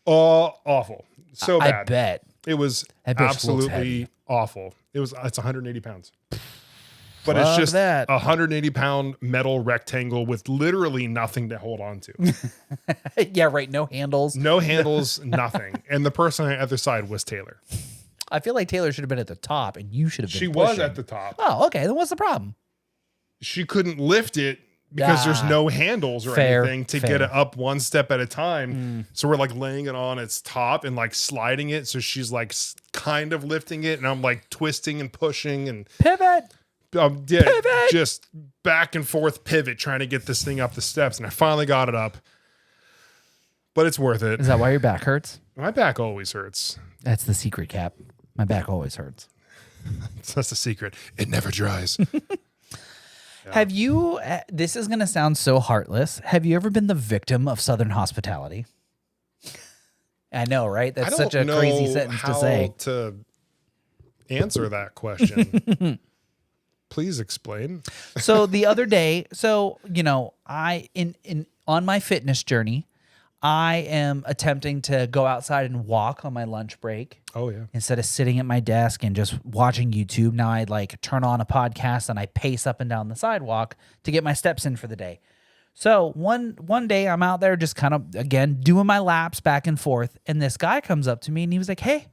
awful. So bad. I bet. It was absolutely awful. It's 180 pounds. But it's just a 180-pound metal rectangle with literally nothing to hold on to. Yeah, right. No handles. No handles, nothing. And the person on the other side was Taylor. I feel like Taylor should have been at the top, and you should have been She pushing. was at the top. Oh, okay. Then what's the problem? She couldn't lift it because there's no handles or anything to get it up one step at a time. So we're like laying it on its top and like sliding it. So she's like kind of lifting it, and I'm like twisting and pushing and pivot. Pivot. Just back and forth pivot, trying to get this thing up the steps. And I finally got it up, but it's worth it. Is that why your back hurts? My back always hurts. That's the secret, Cap. My back always hurts. That's the secret. It never dries. Have you, this is going to sound so heartless. Have you ever been the victim of Southern hospitality? I know, right? That's such a crazy sentence to say. To answer that question. Please explain. So the other day, I on my fitness journey, I am attempting to go outside and walk on my lunch break. Oh yeah. Instead of sitting at my desk and just watching YouTube, now I like turn on a podcast and I pace up and down the sidewalk to get my steps in for the day. So one day I'm out there just kind of again doing my laps back and forth, and this guy comes up to me and he was like, "Hey."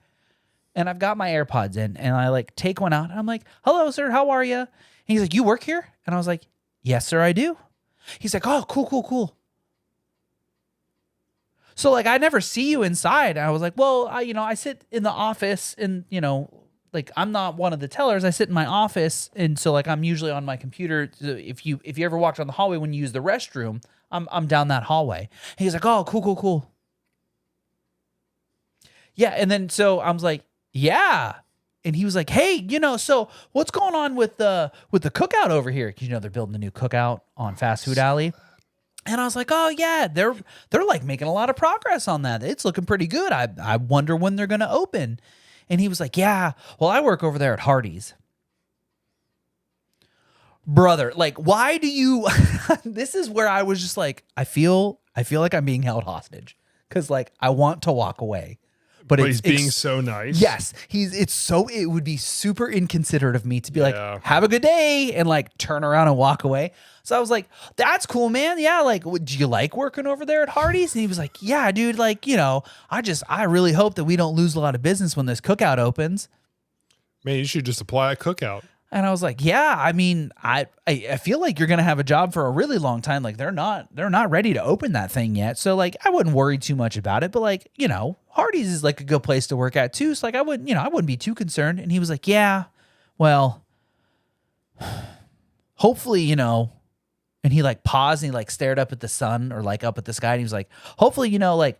And I've got my AirPods in, and I like take one out, and I'm like, "Hello, sir, how are you?" And he's like, "You work here?" And I was like, "Yes, sir, I do." He's like, "Oh, cool. So like, I never see you inside." And I was like, "Well, I sit in the office, and like I'm not one of the tellers. I sit in my office, and so like I'm usually on my computer. So if you ever walked on the hallway when you use the restroom, I'm down that hallway." And he's like, "Oh, cool. Yeah," and then so I was like, "Yeah, and he was like, "Hey, so what's going on with the cookout over here? 'Cause, they're building a new cookout on Fast Food Alley." And I was like, "Oh yeah, they're like making a lot of progress on that. It's looking pretty good. I wonder when they're gonna open." And he was like, "Yeah, well, I work over there at Hardee's." Brother, like, why do you? This is where I was just like, I feel like I'm being held hostage because like I want to walk away. But he's being so nice. Yes, it would be super inconsiderate of me to be like, "Have a good day," and like turn around and walk away. So I was like, "That's cool, man. Yeah, like, do you like working over there at Hardee's?" And he was like, "Yeah, dude. Like, I really hope that we don't lose a lot of business when this cookout opens." Man, you should just apply a cookout. And I was like, "Yeah, I mean, I feel like you're gonna have a job for a really long time. Like, they're not ready to open that thing yet. So like, I wouldn't worry too much about it. But like, Hardee's is like a good place to work at too. So like, I wouldn't be too concerned." And he was like, "Yeah, well, hopefully, And he like paused and he like stared up at the sun or like up at the sky. And he was like, "Hopefully, like."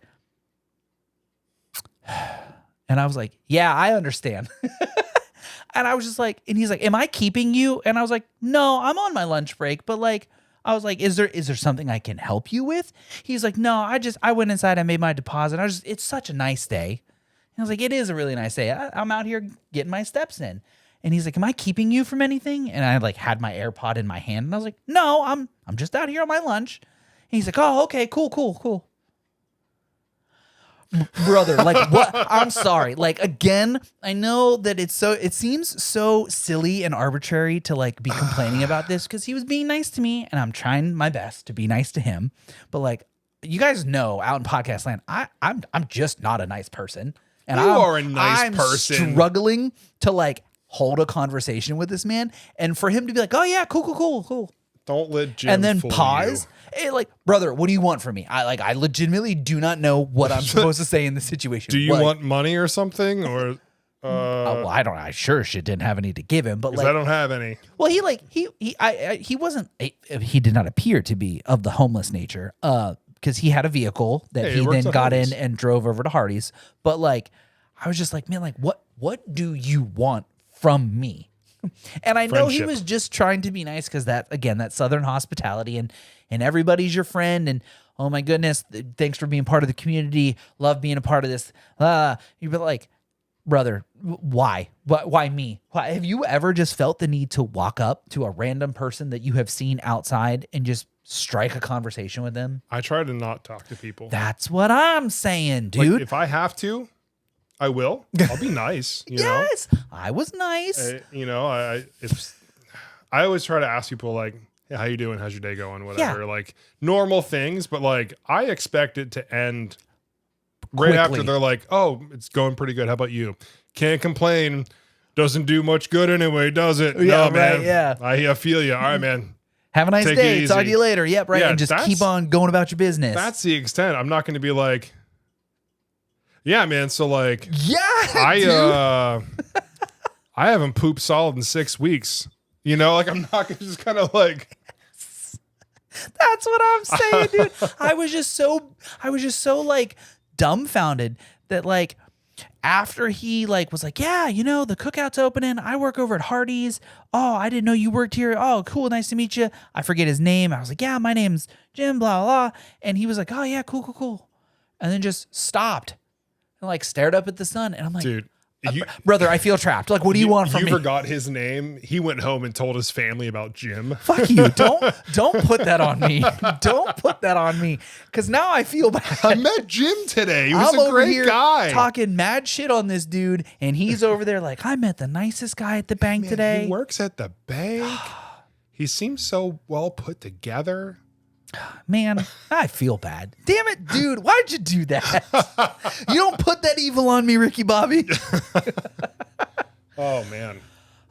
And I was like, "Yeah, I understand." And I was just like, and he's like, "Am I keeping you?" And I was like, "No, I'm on my lunch break." But like, I was like, is there something I can help you with? He's like, "No, I went inside, I made my deposit. It's such a nice day." And I was like, "It is a really nice day. I'm out here getting my steps in." And he's like, "Am I keeping you from anything?" And I like had my AirPod in my hand and I was like, "No, I'm just out here on my lunch." And he's like, "Oh, okay, cool. Brother, like what? I'm sorry. Like again, I know that it seems so silly and arbitrary to like be complaining about this because he was being nice to me and I'm trying my best to be nice to him. But like you guys know out in podcast land, I'm just not a nice person. And you are a nice person. Struggling to like hold a conversation with this man and for him to be like, "Oh yeah, cool. Don't let Jim and then fool pause. you. Hey, like, brother, what do you want from me? I legitimately do not know what I'm supposed to say in this situation. Do you want money or something? Or well, I don't know. I sure as shit didn't have any to give him, but like I don't have any. Well, he wasn't. He did not appear to be of the homeless nature. Because he had a vehicle that he then got in and drove over to Hardee's. But like, I was just like, man, like, what do you want from me? And I know he was just trying to be nice because that Southern hospitality and everybody's your friend and oh my goodness, thanks for being part of the community. Love being a part of this. You'd be like, brother, why? Why me? Why? Have you ever just felt the need to walk up to a random person that you have seen outside and just strike a conversation with them? I try to not talk to people. That's what I'm saying, dude. Like, if I have to, I will. I'll be nice. Yes, I was nice. I always try to ask people like, "Hey, how you doing? How's your day going?" Whatever, like normal things. But like, I expect it to end right after they're like, "Oh, it's going pretty good. How about you?" Can't complain. Doesn't do much good anyway, does it? Yeah, no, man. Right, yeah. I feel you. All right, man. Have a nice day. Talk to you later. Yep, right. Yeah, and just keep on going about your business. That's the extent. I'm not going to be like, "Yeah, man. So like, I haven't pooped solid in 6 weeks." Like I'm not gonna just kind of like. That's what I'm saying, dude. I was just so like dumbfounded that like after he like was like, "Yeah, the cookout's opening. I work over at Hardee's. Oh, I didn't know you worked here. Oh, cool. Nice to meet you." I forget his name. I was like, "Yeah, my name's Jim, blah, blah, blah." And he was like, "Oh yeah, cool. And then just stopped and like stared up at the sun. And I'm like, dude, brother, I feel trapped. Like, what do you want from me? You forgot his name. He went home and told his family about Jim. Fuck you. Don't put that on me. Don't put that on me. Because now I feel bad. I met Jim today. He was a great guy. Talking mad shit on this dude. And he's over there like, "I met the nicest guy at the bank today." He works at the bank. He seems so well put together. Man, I feel bad. Damn it, dude. Why'd you do that? You don't put that evil on me, Ricky Bobby. Oh, man.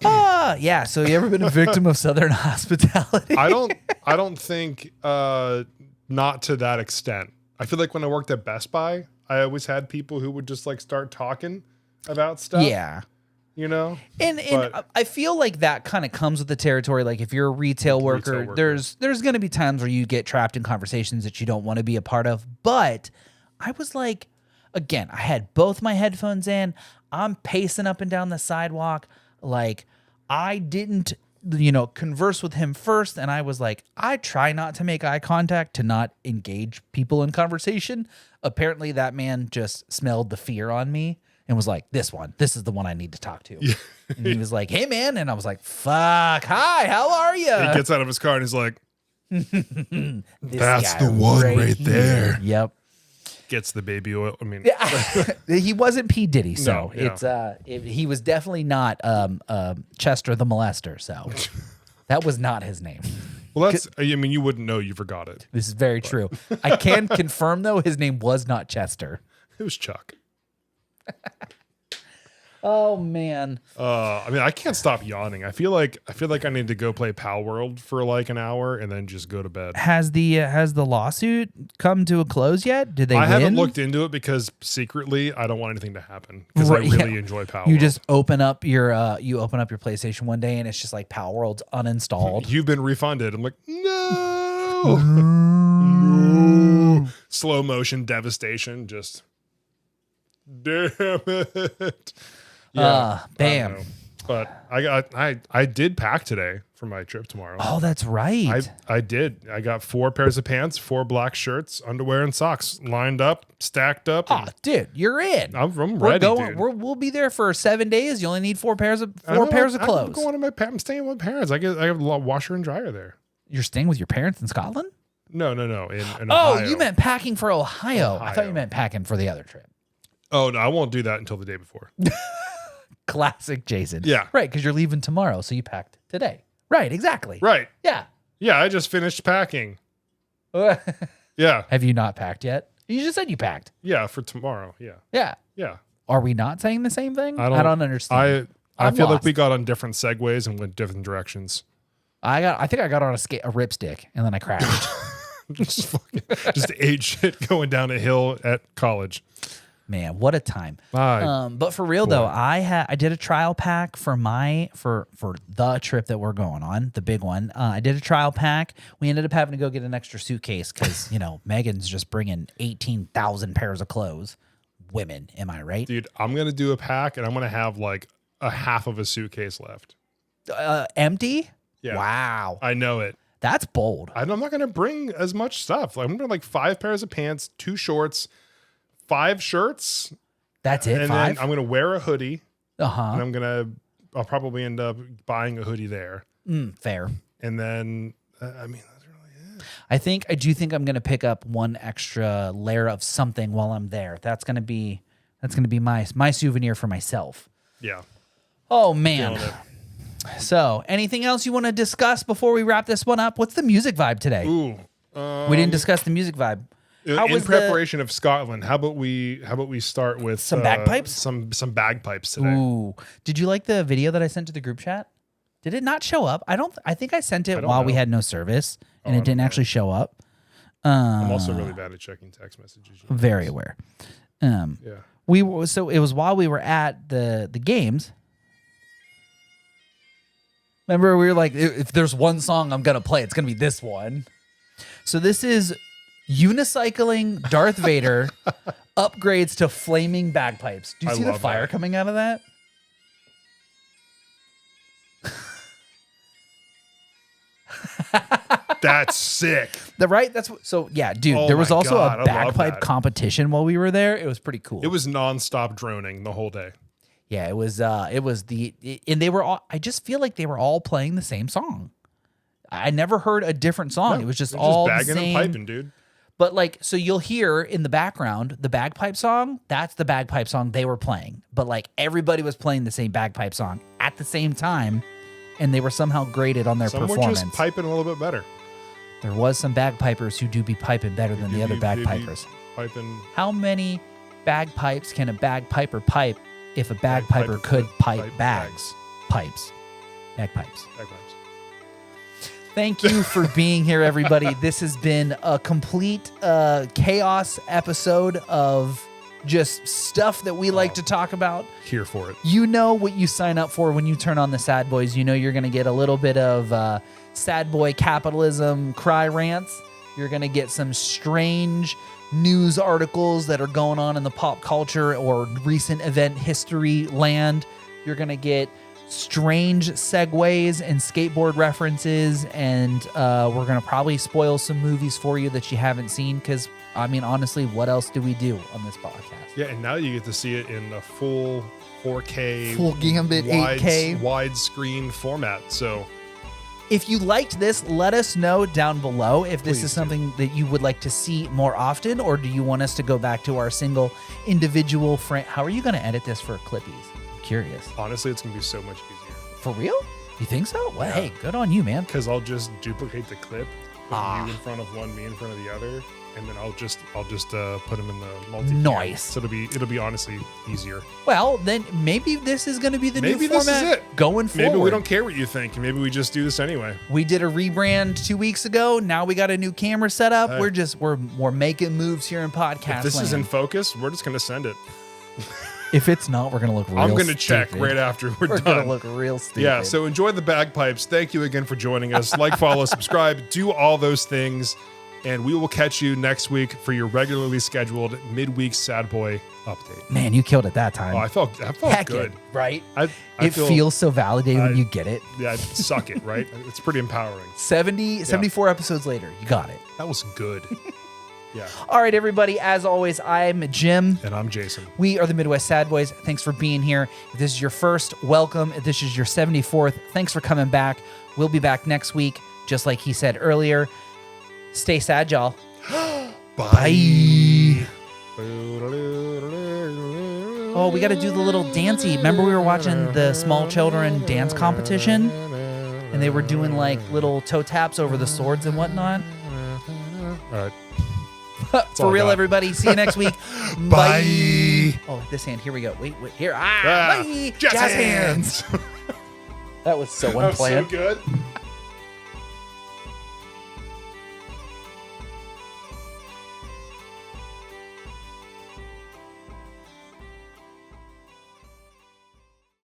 Yeah. So you ever been a victim of Southern hospitality? I don't think not to that extent. I feel like when I worked at Best Buy, I always had people who would just like start talking about stuff. Yeah. And I feel like that kind of comes with the territory. Like if you're a retail worker, there's going to be times where you get trapped in conversations that you don't want to be a part of. But I was like, again, I had both my headphones in. I'm pacing up and down the sidewalk. Like, I didn't, converse with him first. And I was like, I try not to make eye contact to not engage people in conversation. Apparently that man just smelled the fear on me and was like, this is the one I need to talk to. Yeah. And he was like, hey man. And I was like, fuck, hi, how are you? He gets out of his car and he's like, that's the one right there. Yep. Gets the baby oil. I mean, he wasn't P. Diddy, so No, yeah. he was definitely not Chester the molester. So that was not his name. well, you wouldn't know. You forgot it. This is very true. I can confirm though, his name was not Chester. It was Chuck. Oh man. I can't stop yawning. I feel like I need to go play Pal World for like an hour and then just go to bed. Has the lawsuit come to a close yet? Did they win? Haven't looked into it because secretly I don't want anything to happen because I really enjoy Pal World. You just open up your PlayStation one day and it's just like Pal World's uninstalled. You've been refunded. I'm like, no. No. Slow motion devastation. Just damn it. Yeah, bam. But I did pack today for my trip tomorrow. Oh, that's right. I did. I got 4 pairs of pants, 4 black shirts, underwear, and socks lined up, stacked up. Oh, dude, you're in. I'm ready, dude. We'll be there for 7 days. You only need 4 pairs of clothes. I'm going to I'm staying with my parents. I have a washer and dryer there. You're staying with your parents in Scotland? No. In Oh, Ohio. you meant packing for Ohio. I thought you meant packing for the other trip. Oh, no, I won't do that until the day before. Classic Jason. Yeah. Right, because you're leaving tomorrow, so you packed today. Right, exactly. Right. Yeah. Yeah, I just finished packing. Yeah. Have you not packed yet? You just said you packed. Yeah, for tomorrow. Yeah. Yeah. Yeah. Are we not saying the same thing? I don't understand. I feel like we got on different segues and went different directions. I think I got on a ripstick and then I crashed. just ate shit going down a hill at college. Man, what a time. But for real though, I did a trial pack for the trip that we're going on, the big one. I did a trial pack. We ended up having to go get an extra suitcase because, Megan's just bringing 18,000 pairs of clothes. Women, am I right? Dude, I'm going to do a pack and I'm going to have like a half of a suitcase left. Empty? Yeah. Wow. I know it. That's bold. I'm not going to bring as much stuff. I'm going to like 5 pairs of pants, 2 shorts, 5 shirts. That's it. And 5. then I'm going to wear a hoodie. And I'll probably end up buying a hoodie there. Fair. And then, that's really it. I do think I'm going to pick up 1 extra layer of something while I'm there. That's going to be my souvenir for myself. Yeah. Oh man. So, anything else you want to discuss before we wrap this one up? What's the music vibe today? Ooh. We didn't discuss the music vibe. In preparation of Scotland, how about we start with some bagpipes? Some bagpipes today. Ooh. Did you like the video that I sent to the group chat? Did it not show up? I think I sent it while we had no service and it didn't actually show up. I'm also really bad at checking text messages. Very aware. Yeah. So it was while we were at the games. Remember, we were like, if there's one song I'm going to play, it's going to be this one. So this is unicycling Darth Vader upgrades to flaming bagpipes. Do you see the fire coming out of that? That's sick. Dude, there was also a bagpipe competition while we were there. It was pretty cool. It was nonstop droning the whole day. Yeah, and they were all, I just feel like they were all playing the same song. I never heard a different song. It was just all bagging the same. and piping, dude. But so you'll hear in the background the bagpipe song. That's the bagpipe song they were playing. But everybody was playing the same bagpipe song at the same time, and they were somehow graded on their performance. Some were just piping a little bit better. There was some bagpipers who do be piping better than the other bagpipers. Piping. How many bagpipes can a bagpiper pipe if a bagpiper could pipe bags? Pipes. Bagpipes. Thank you for being here, everybody. This has been a complete chaos episode of just stuff that we like to talk about. Here for it. You know what you sign up for when you turn on the Sad Boys. You know you're going to get a little bit of sad boy capitalism cry rants. You're going to get some strange news articles that are going on in the pop culture or recent event history land. You're going to get strange segues and skateboard references, and we're going to probably spoil some movies for you that you haven't seen because, I mean, honestly, what else do we do on this podcast? Yeah, and now you get to see it in a full 4K, full gambit, 8K, widescreen format. So if you liked this, let us know down below if this Please is do. something that you would like to see more often, or do you want us to go back to our single individual frame? How are you going to edit this for Clippies? I'm curious. honestly, it's going to be so much easier For real? You think so? Well, Yeah. hey, good on you, man. because I'll just duplicate the clip, put Ah. you in front of one, me in front of the other, and then I'll just put them in the multi. Nice. So it'll be honestly easier. Well, then maybe this is going to be the Maybe new this is format it. going forward. Maybe we don't care what you think. Maybe we just do this anyway. We did a rebrand 2 weeks ago. Now we got a new camera set up. Hey. We're making moves here in podcast If this is land. in focus, we're just going to send it. If it's not, we're going to look real I'm going to check stupid. right after we're We're going done. to look real stupid. Yeah, so enjoy the bagpipes. Thank you again for joining us. Like, follow, subscribe, do all those things. And we will catch you next week for your regularly scheduled midweek Sad Boy update. Man, you killed it that time. Oh, I felt Heck good. it, right? I It feel, feels so validating when I- you get it. Yeah, suck it, right? It's pretty empowering. 74 episodes later, you got it. That was good. Yeah. All right, everybody. As always, I'm Jim. And I'm Jason. We are the Midwest Sad Boys. Thanks for being here. If this is your first, welcome. If this is your 74th, thanks for coming back. We'll be back next week, just like he said earlier. Stay sad, y'all. Bye. Oh, we got to do the little dancey. Remember we were watching the small children dance competition? And they were doing like little toe taps over the swords and whatnot. All right. For all I real, got. everybody. See you next week. Bye. Oh, this hand. Here we go. Wait. Here. Ah, Bye. jazz hands. That was so That was so unplanned. good.